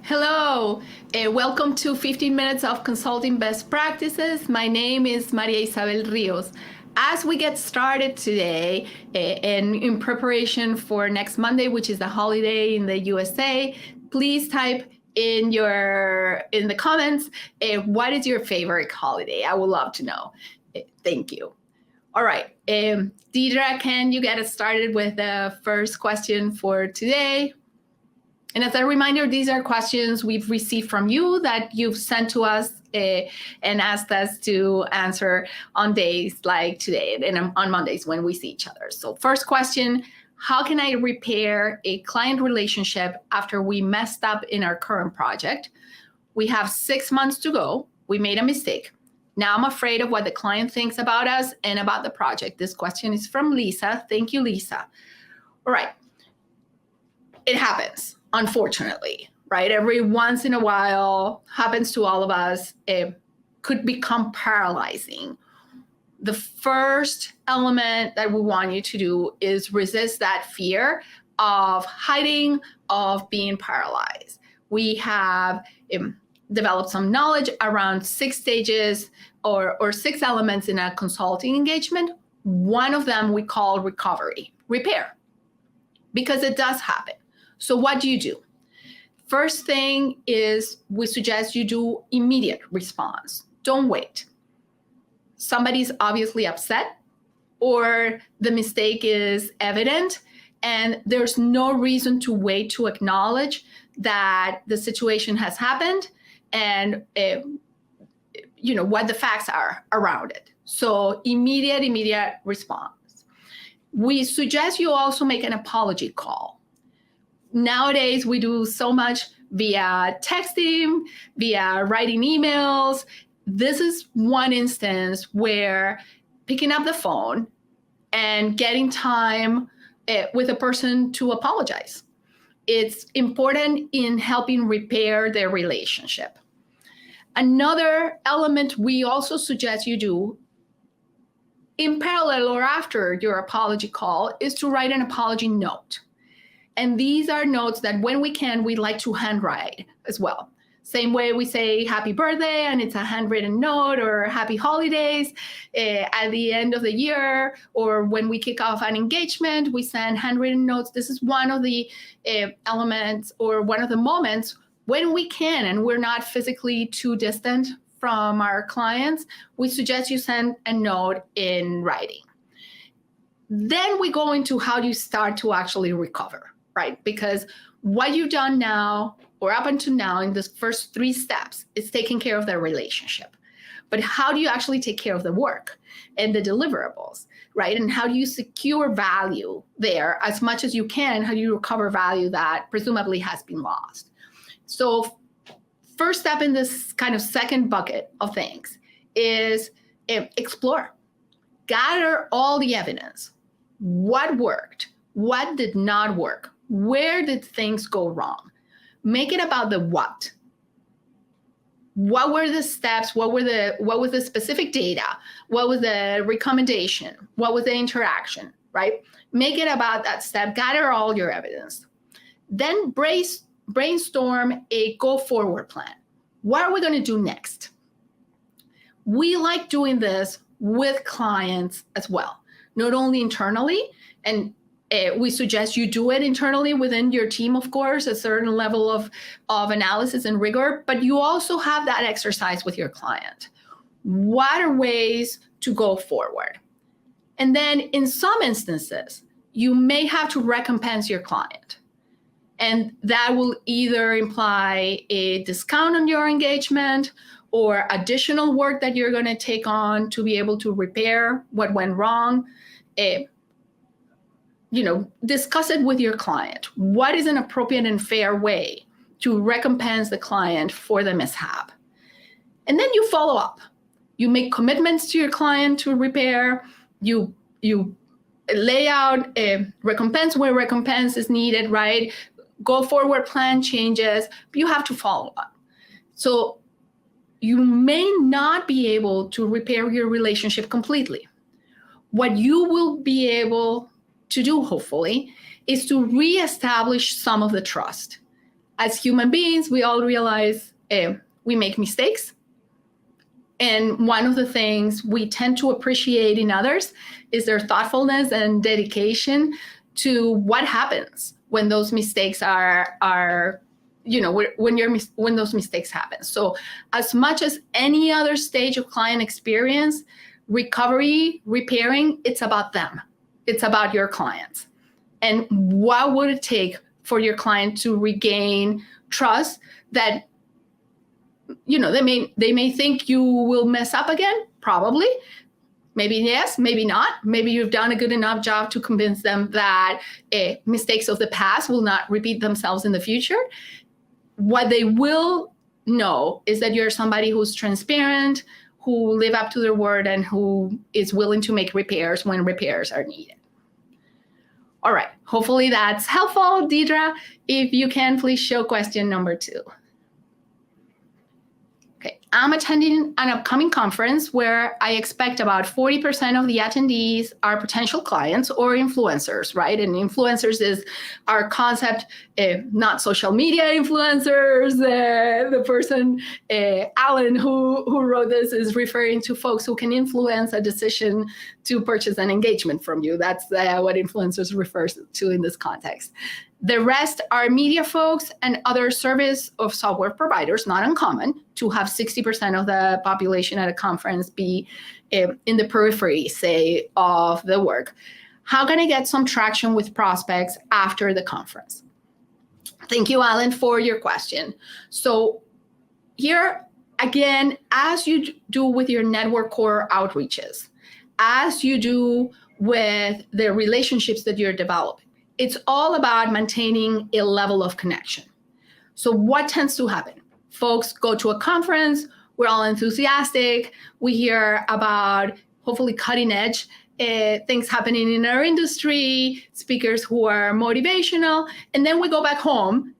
Hello, welcome to 15 Minutes of Consulting Best Practices. My name is Maria Isabel Rios. As we get started today, and in preparation for next Monday, which is a holiday in the USA, please type in the comments, what is your favorite holiday? I would love to know. Thank you. All right, Deidre, can you get us started with the first question for today? And as a reminder, these are questions we've received from you that you've sent to us and asked us to answer on days like today and on Mondays when we see each other. So first question, how can I repair a client relationship after we messed up in our current project? We have 6 months to go. We made a mistake. Now I'm afraid of what the client thinks about us and about the project. This question is from Lisa. Thank you, Lisa. All right. It happens, unfortunately, right? Every once in a while, happens to all of us. It could become paralyzing. The first element that we want you to do is resist that fear of hiding, of being paralyzed. We have developed some knowledge around 6 stages or 6 elements in a consulting engagement. One of them we call recovery, repair, because it does happen. So what do? First thing is we suggest you do immediate response. Don't wait. Somebody's obviously upset or the mistake is evident and there's no reason to wait to acknowledge that the situation has happened and what the facts are around it. So immediate response. We suggest you also make an apology call. Nowadays, we do so much via texting, via writing emails. This is one instance where picking up the phone and getting time with a person to apologize. It's important in helping repair their relationship. Another element we also suggest you do in parallel or after your apology call is to write an apology note. And these are notes that when we can, we like to handwrite as well. Same way we say happy birthday and it's a handwritten note, or happy holidays at the end of the year, or when we kick off an engagement, we send handwritten notes. This is one of the elements or one of the moments when we can and we're not physically too distant from our clients, we suggest you send a note in writing. Then we go into how do you start to actually recover. Right? Because what you've done now or up until now in the first 3 steps is taking care of the relationship. But how do you actually take care of the work and the deliverables, right? And how do you secure value there as much as you can? How do you recover value that presumably has been lost? So first step in this kind of second bucket of things is explore. Gather all the evidence. What worked? What did not work? Where did things go wrong? Make it about the what. What were the steps? What was the specific data? What was the recommendation? What was the interaction, right? Make it about that step. Gather all your evidence. Then brainstorm a go forward plan. What are we going to do next? We like doing this with clients as well, not only internally, and we suggest you do it internally within your team, of course, a certain level of analysis and rigor, but you also have that exercise with your client. What are ways to go forward? And then in some instances, you may have to recompense your client. And that will either imply a discount on your engagement or additional work that you're going to take on to be able to repair what went wrong. Discuss it with your client. What is an appropriate and fair way to recompense the client for the mishap? And then you follow up. You make commitments to your client to repair. You lay out a recompense where recompense is needed, right? Go forward plan changes, but you have to follow up. So you may not be able to repair your relationship completely. What you will be able to do, hopefully, is to reestablish some of the trust. as human beings, we all realize we make mistakes. And one of the things we tend to appreciate in others is their thoughtfulness and dedication to what happens when those mistakes are when those mistakes happen. So as much as any other stage of client experience, recovery, repairing, it's about them. It's about your clients. And what would it take for your client to regain trust that, they may think you will mess up again? Probably. Maybe yes, maybe not. Maybe you've done a good enough job to convince them that mistakes of the past will not repeat themselves in the future. What they will know is that you're somebody who's transparent, who live up to their word, and who is willing to make repairs when repairs are needed. All right, hopefully that's helpful. Deidre, if you can, please show question number 2. Okay, I'm attending an upcoming conference where I expect about 40% of the attendees are potential clients or influencers, right? And influencers is our concept, not social media influencers. The person, Alan, who wrote this, is referring to folks who can influence a decision to purchase an engagement from you. That's what influencers refers to in this context. The rest are media folks and other service of software providers, not uncommon to have 60% of the population at a conference be in the periphery, say, of the work. How can I get some traction with prospects after the conference? Thank you, Alan, for your question. So here, again, as you do with your network core outreaches, as you do with the relationships that you're developing, it's all about maintaining a level of connection. So what tends to happen? Folks go to a conference, we're all enthusiastic, we hear about hopefully cutting edge things happening in our industry, speakers who are motivational, and then we go back home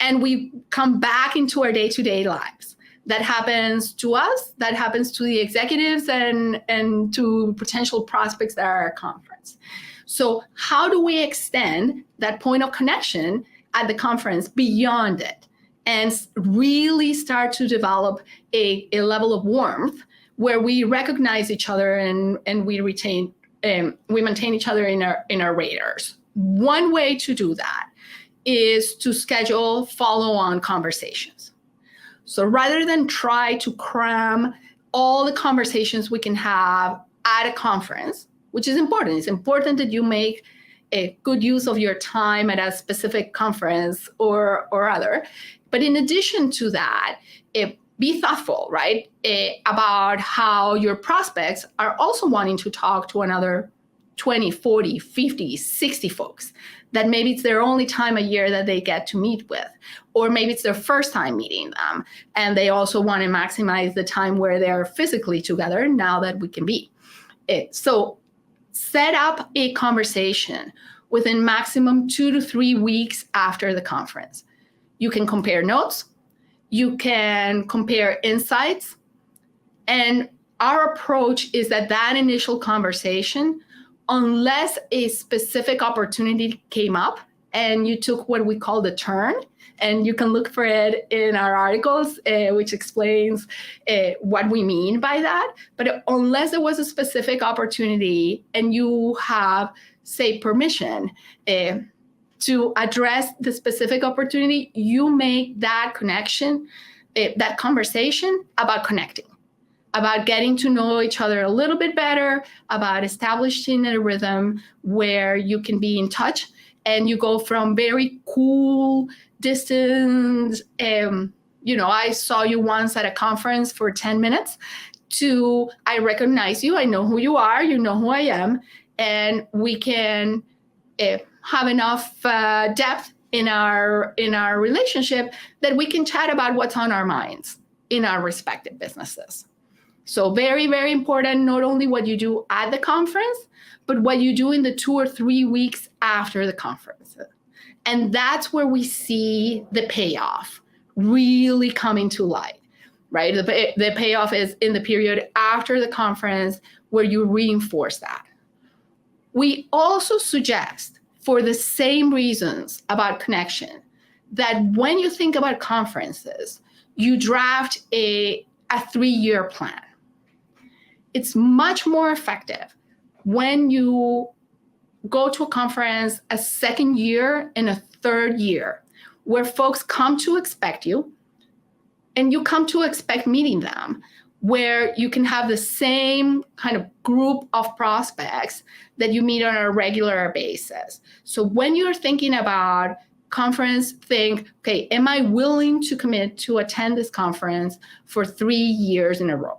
and we come back into our day-to-day lives. That happens to us, that happens to the executives and to potential prospects that are at a conference. So how do we extend that point of connection at the conference beyond it and really start to develop a level of warmth where we recognize each other and we maintain each other in our radars? One way to do that is to schedule follow-on conversations. So rather than try to cram all the conversations we can have at a conference, which is important. It's important that you make a good use of your time at a specific conference or other. But in addition to that, be thoughtful, right, about how your prospects are also wanting to talk to another 20, 40, 50, 60 folks that maybe it's their only time a year that they get to meet with, or maybe it's their first time meeting them, and they also want to maximize the time where they're physically together now that we can be. So set up a conversation within maximum 2 to 3 weeks after the conference. You can compare notes, you can compare insights, and our approach is that initial conversation, unless a specific opportunity came up and you took what we call the turn, and you can look for it in our articles, which explains what we mean by that. But unless there was a specific opportunity and you have, say, permission to address the specific opportunity, you make that connection, that conversation about connecting, about getting to know each other a little bit better, about establishing a rhythm where you can be in touch and you go from very cool distance, I saw you once at a conference for 10 minutes, to I recognize you, I know who you are, you know who I am, and we can have enough depth in our relationship that we can chat about what's on our minds in our respective businesses. So very, very important, not only what you do at the conference, but what you do in the 2 or 3 weeks after the conference. And that's where we see the payoff really coming to light, right? The payoff is in the period after the conference where you reinforce that. We also suggest, for the same reasons about connection, that when you think about conferences, you draft a 3-year plan. It's much more effective when you go to a conference a second year and a third year, where folks come to expect you and you come to expect meeting them, where you can have the same kind of group of prospects that you meet on a regular basis. So when you're thinking about conference, think, okay, am I willing to commit to attend this conference for 3 years in a row?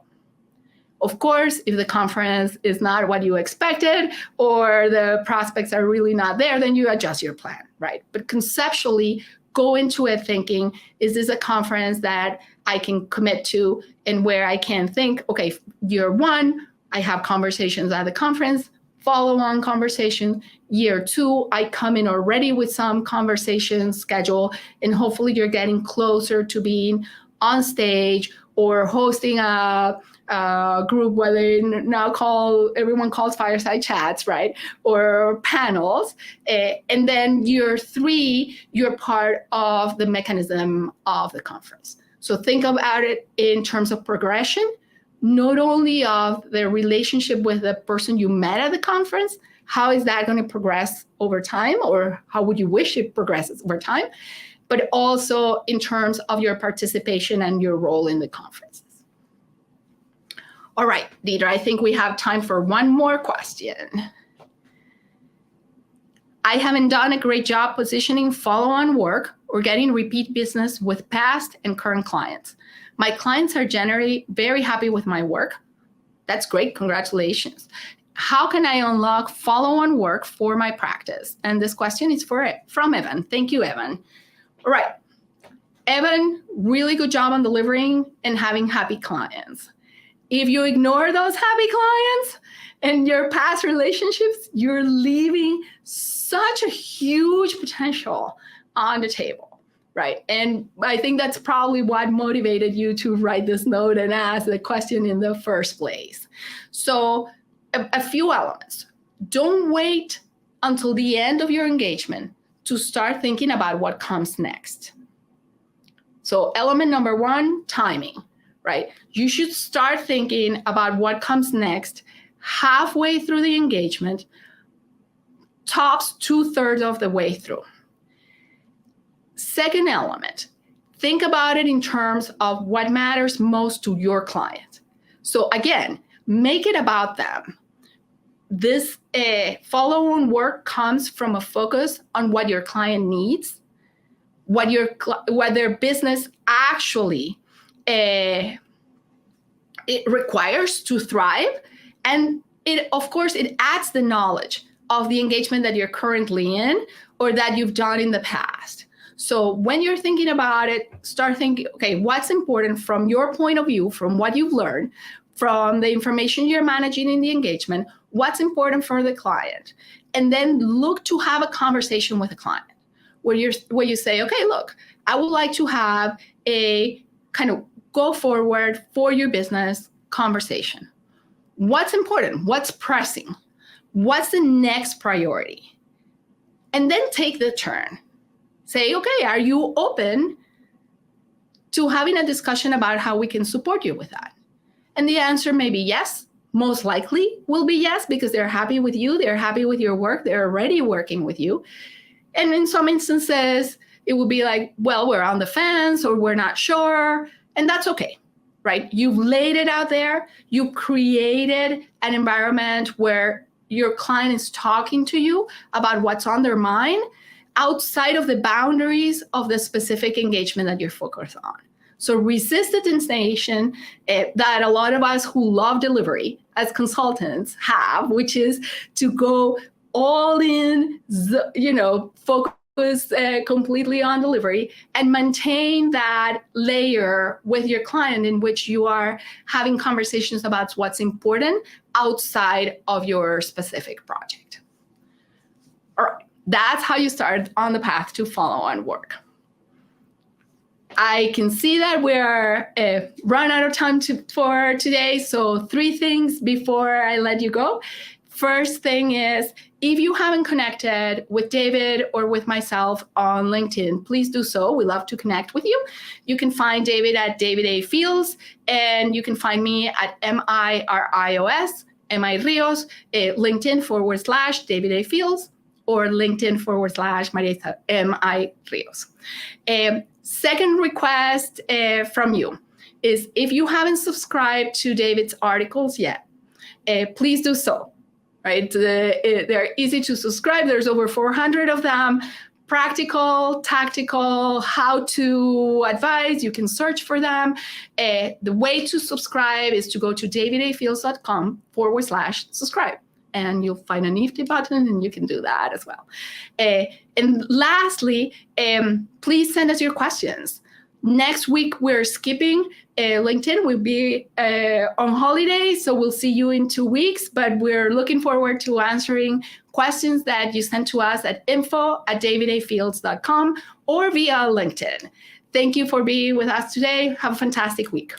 Of course, if the conference is not what you expected or the prospects are really not there, then you adjust your plan, right? But conceptually, go into it thinking, is this a conference that I can commit to, and where I can think, okay, year 1, I have conversations at the conference, follow-on conversation. Year 2, I come in already with some conversations scheduled, and hopefully you're getting closer to being on stage or hosting a group, where they now everyone calls fireside chats, right? Or panels. And then year 3, you're part of the mechanism of the conference. So think about it in terms of progression, not only of the relationship with the person you met at the conference, how is that going to progress over time, or how would you wish it progresses over time, but also in terms of your participation and your role in the conferences. All right, Deidre, I think we have time for one more question. I haven't done a great job positioning follow-on work or getting repeat business with past and current clients. My clients are generally very happy with my work. That's great, congratulations. How can I unlock follow-on work for my practice? And this question is from Evan. Thank you, Evan. All right, Evan, really good job on delivering and having happy clients. If you ignore those happy clients and your past relationships, you're leaving such a huge potential on the table, right? And I think that's probably what motivated you to write this note and ask the question in the first place. So a few elements. Don't wait until the end of your engagement to start thinking about what comes next. So element number 1, timing. Right? You should start thinking about what comes next halfway through the engagement, tops 2/3 of the way through. Second element, think about it in terms of what matters most to your client. So again, make it about them. This follow-on work comes from a focus on what your client needs, what their business actually it requires to thrive. And of course, it adds the knowledge of the engagement that you're currently in or that you've done in the past. So when you're thinking about it, start thinking, okay, what's important from your point of view, from what you've learned, from the information you're managing in the engagement, what's important for the client. And then look to have a conversation with the client where you say, okay, look, I would like to have a kind of go forward for your business conversation. What's important? What's pressing? What's the next priority? And then take the turn. Say, okay, are you open to having a discussion about how we can support you with that? And the answer may be yes. Most likely will be yes, because they're happy with you. They're happy with your work. They're already working with you. And in some instances, it will be like, well, we're on the fence or we're not sure. And that's okay, right? You've laid it out there. You've created an environment where your client is talking to you about what's on their mind outside of the boundaries of the specific engagement that you're focused on. So resist the temptation that a lot of us who love delivery as consultants have, which is to go all in, focus completely on delivery and maintain that layer with your client in which you are having conversations about what's important outside of your specific project. All right, that's how you start on the path to follow-on work. I can see that we're run out of time for today. So 3 things before I let you go. First thing is, if you haven't connected with David or with myself on LinkedIn, please do so. We love to connect with you. You can find David at David A. Fields, and you can find me at MIRIOS, MI-Rios, LinkedIn / David A. Fields, or LinkedIn / Marisa MI-Rios. Second request from you is, if you haven't subscribed to David's articles yet, please do so. Right? They're easy to subscribe. There's over 400 of them. Practical, tactical, how-to advice. You can search for them. The way to subscribe is to go to davidafields.com / subscribe. And you'll find a nifty button, and you can do that as well. And lastly, please send us your questions. Next week, we're skipping LinkedIn. We'll be on holiday, so we'll see you in 2 weeks. But we're looking forward to answering questions that you sent to us at info@davidafields.com or via LinkedIn. Thank you for being with us today. Have a fantastic week.